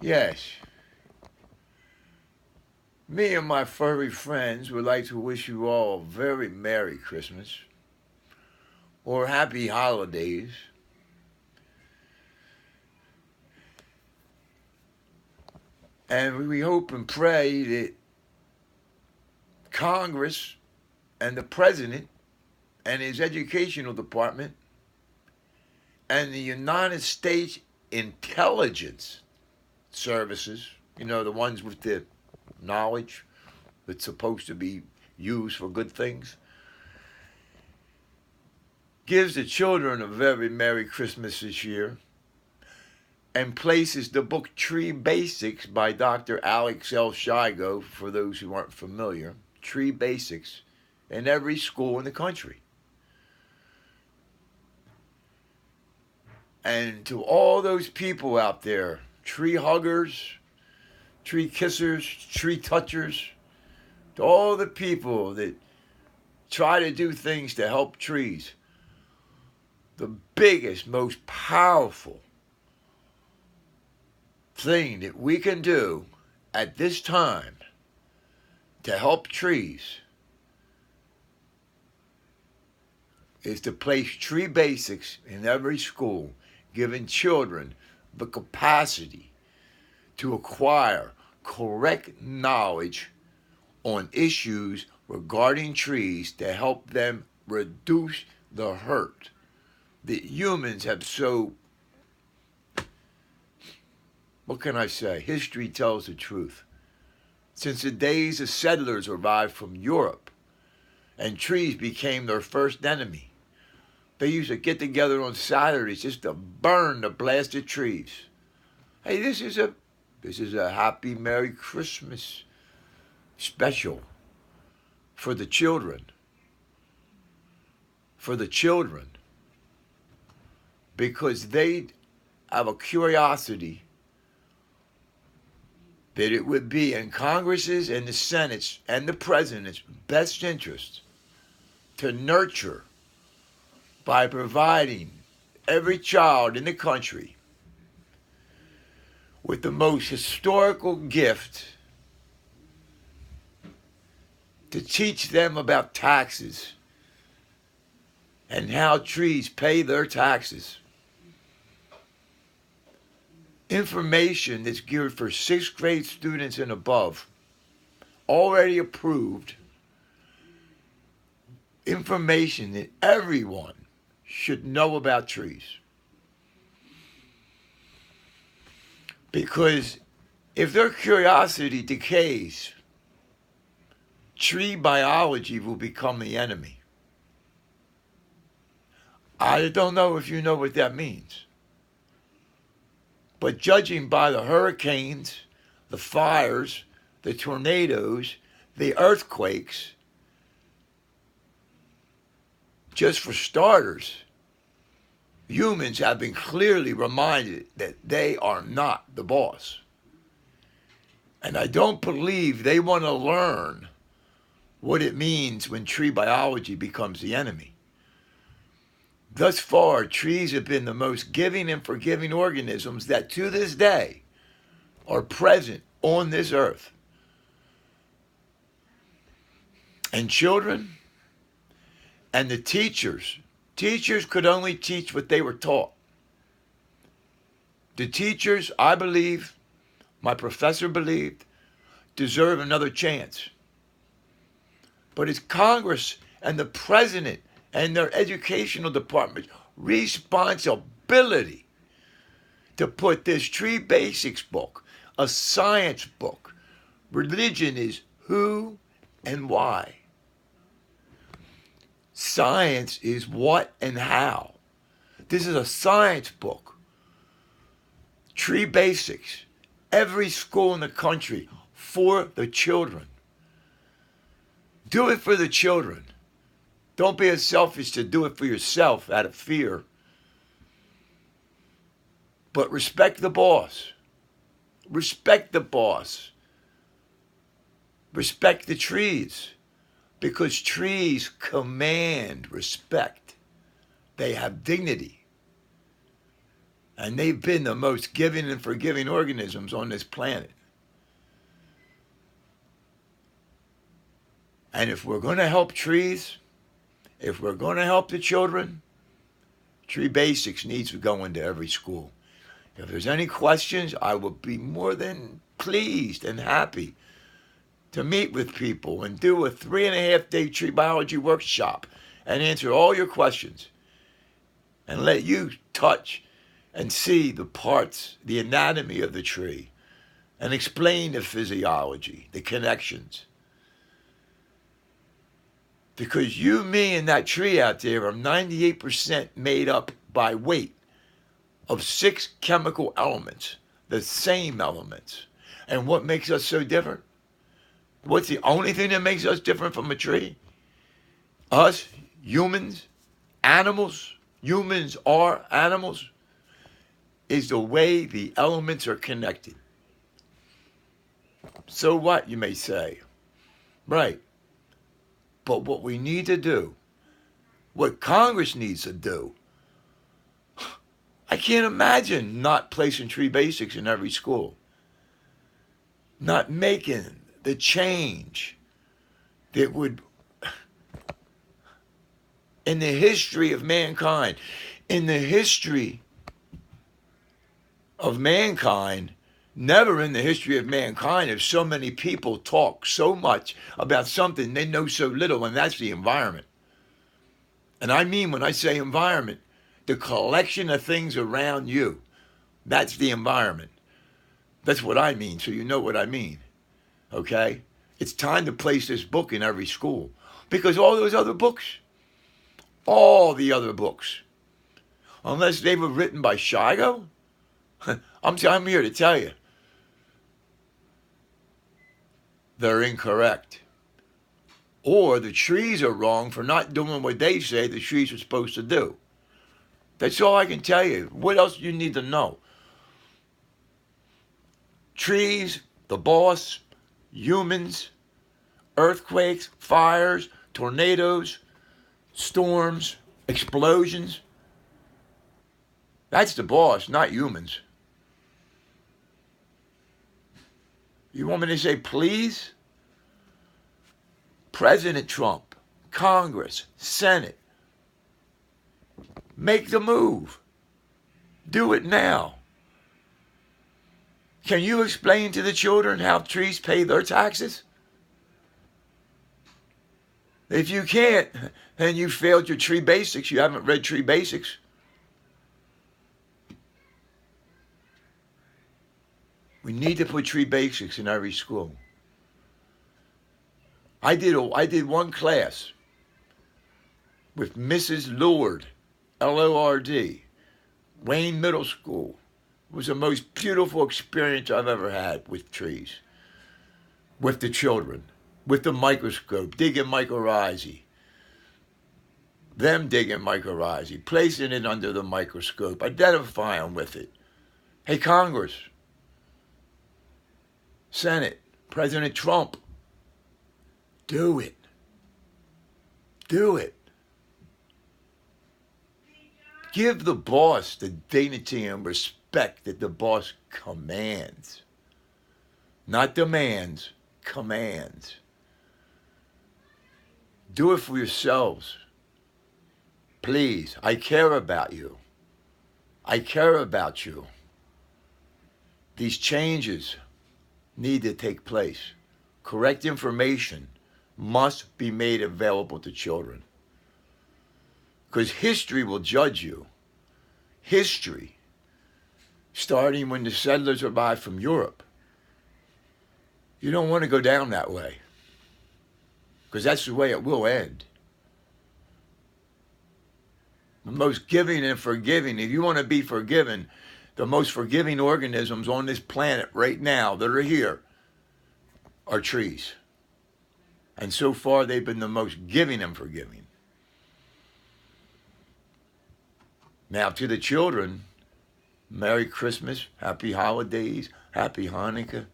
Yes, me and my furry friends would like to wish you all a very Merry Christmas or Happy Holidays. And we hope and pray that Congress and the President and his educational department and the United States intelligence services, the ones with the knowledge that's supposed to be used for good things, gives the children a very Merry Christmas this year and places the book Tree Basics by Dr. Alex L. Shigo, for those who aren't familiar, Tree Basics, in every school in the country. And to all those people out there, tree huggers, tree kissers, tree touchers, to all the people that try to do things to help trees, the biggest, most powerful thing that we can do at this time to help trees is to place tree basics in every school, giving children the capacity to acquire correct knowledge on issues regarding trees to help them reduce the hurt that humans have so, what can I say? History tells the truth. Since the days the settlers arrived from Europe and trees became their first enemy, they used to get together on Saturdays just to burn the blasted trees. Hey, this is a happy Merry Christmas special for the children. For the children. Because they have a curiosity that it would be in Congress's and the Senate's and the President's best interest to nurture by providing every child in the country with the most historical gift to teach them about taxes and how trees pay their taxes. Information that's geared for 6th grade students and above, already approved, information that everyone should know about trees. Because if their curiosity decays, tree biology will become the enemy. I don't know if you know what that means. But judging by the hurricanes, the fires, the tornadoes, the earthquakes, just for starters, humans have been clearly reminded that they are not the boss. And I don't believe they want to learn what it means when tree biology becomes the enemy. Thus far, trees have been the most giving and forgiving organisms that to this day are present on this earth. And children and the teachers could only teach what they were taught. The teachers, I believe, my professor believed, deserve another chance. But it's Congress and the President and their educational department's responsibility to put this Tree Basics book, a science book. Religion is who and why. Science is what and how. This is a science book. Tree Basics. Every school in the country for the children. Do it for the children. Don't be as selfish to do it for yourself out of fear. But respect the boss. Respect the boss. Respect the trees. Because trees command respect. They have dignity. And they've been the most giving and forgiving organisms on this planet. And if we're going to help trees, if we're going to help the children, tree basics needs to go into every school. If there's any questions, I will be more than pleased and happy to meet with people and do a 3.5-day tree biology workshop and answer all your questions and let you touch and see the parts, the anatomy of the tree, and explain the physiology, the connections. Because you, me, and that tree out there are 98% made up by weight of 6 chemical elements, the same elements. And what makes us so different? What's the only thing that makes us different from a tree? Us, humans, animals, humans are animals, is the way the elements are connected. So what, you may say? Right. But what we need to do, what Congress needs to do, I can't imagine not placing tree basics in every school, not making the change that would, in the history of mankind, never in the history of mankind have so many people talk so much about something they know so little, and that's the environment. And I mean, when I say environment, the collection of things around you, that's the environment. That's what I mean, so you know what I mean, okay? It's time to place this book in every school, because all those other books, all the other books, unless they were written by Shigo, I'm here to tell you, they're incorrect. Or the trees are wrong for not doing what they say the trees are supposed to do. That's all I can tell you. What else do you need to know? Trees, the boss, humans, earthquakes, fires, tornadoes, storms, explosions. That's the boss, not humans. You want me to say please? President Trump, Congress, Senate, make the move. Do it now. Can you explain to the children how trees pay their taxes? If you can't, then you failed your tree basics. You haven't read tree basics. We need to put tree basics in every school. I did one class with Mrs. Lord, Lord, Wayne Middle School. It was the most beautiful experience I've ever had with trees, with the children, with the microscope, digging mycorrhizae, them digging mycorrhizae, placing it under the microscope, identifying with it. Hey, Congress, Senate, President Trump, do it. Do it. Give the boss the dignity and respect that the boss commands. Not demands, commands. Do it for yourselves. Please, I care about you. I care about you. These changes need to take place. Correct information must be made available to children. Because history will judge you. History, starting when the settlers arrived from Europe. You don't want to go down that way, because that's the way it will end. The most giving and forgiving, if you want to be forgiven, the most forgiving organisms on this planet right now that are here are trees. And so far, they've been the most giving and forgiving. Now, to the children, Merry Christmas, Happy Holidays, Happy Hanukkah.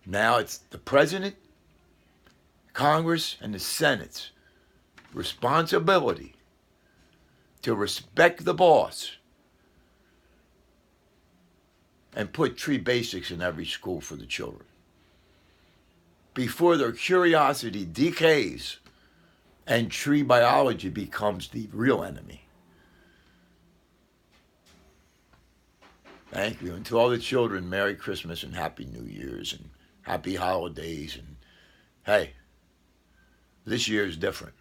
Now it's the President, Congress, and the Senate's responsibility to respect the boss and put tree basics in every school for the children before their curiosity decays and tree biology becomes the real enemy. Thank you. And to all the children, Merry Christmas and Happy New Year's and Happy Holidays. And hey, this year is different.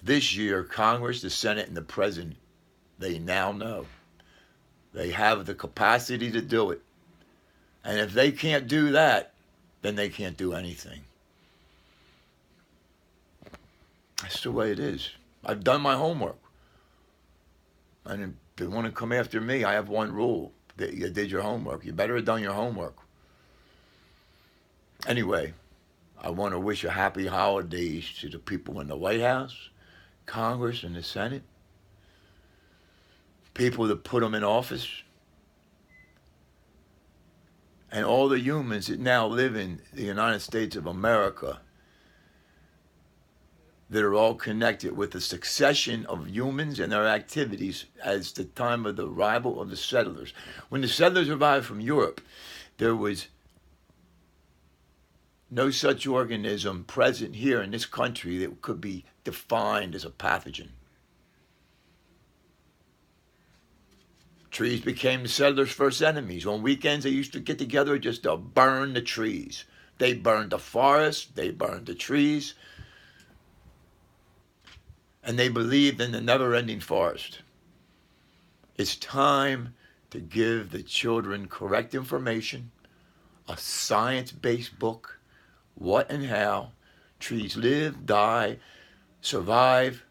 This year, Congress, the Senate, and the President, they now know. They have the capacity to do it. And if they can't do that, then they can't do anything. That's the way it is. I've done my homework. And if they want to come after me, I have one rule. That you did your homework. You better have done your homework. Anyway, I want to wish a happy holidays to the people in the White House, Congress, and the Senate. People that put them in office. And all the humans that now live in the United States of America that are all connected with the succession of humans and their activities as the time of the arrival of the settlers. When the settlers arrived from Europe, there was no such organism present here in this country that could be defined as a pathogen. Trees became the settlers' first enemies. On weekends, they used to get together just to burn the trees. They burned the forest, they burned the trees, and they believed in the never-ending forest. It's time to give the children correct information, a science-based book, what and how trees live, die, survive.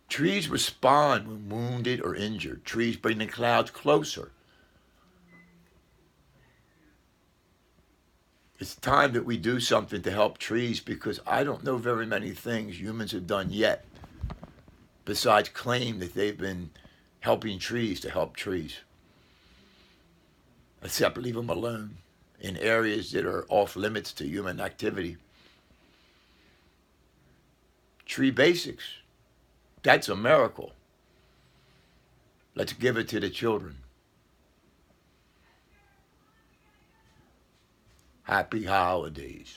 Trees respond when wounded or injured. Trees bring the clouds closer. It's time that we do something to help trees, because I don't know very many things humans have done yet besides claim that they've been helping trees to help trees, except leave them alone in areas that are off limits to human activity. Tree basics, that's a miracle. Let's give it to the children. Happy holidays.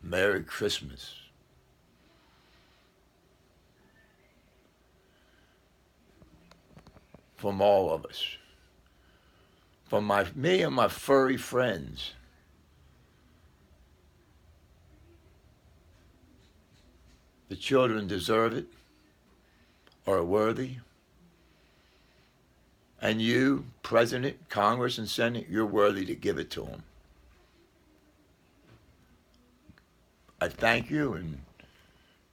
Merry Christmas. From all of us. From me and my furry friends. The children deserve it, are worthy. And you, President, Congress, and Senate, you're worthy to give it to them. I thank you, and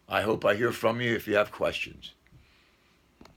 I hope I hear from you if you have questions.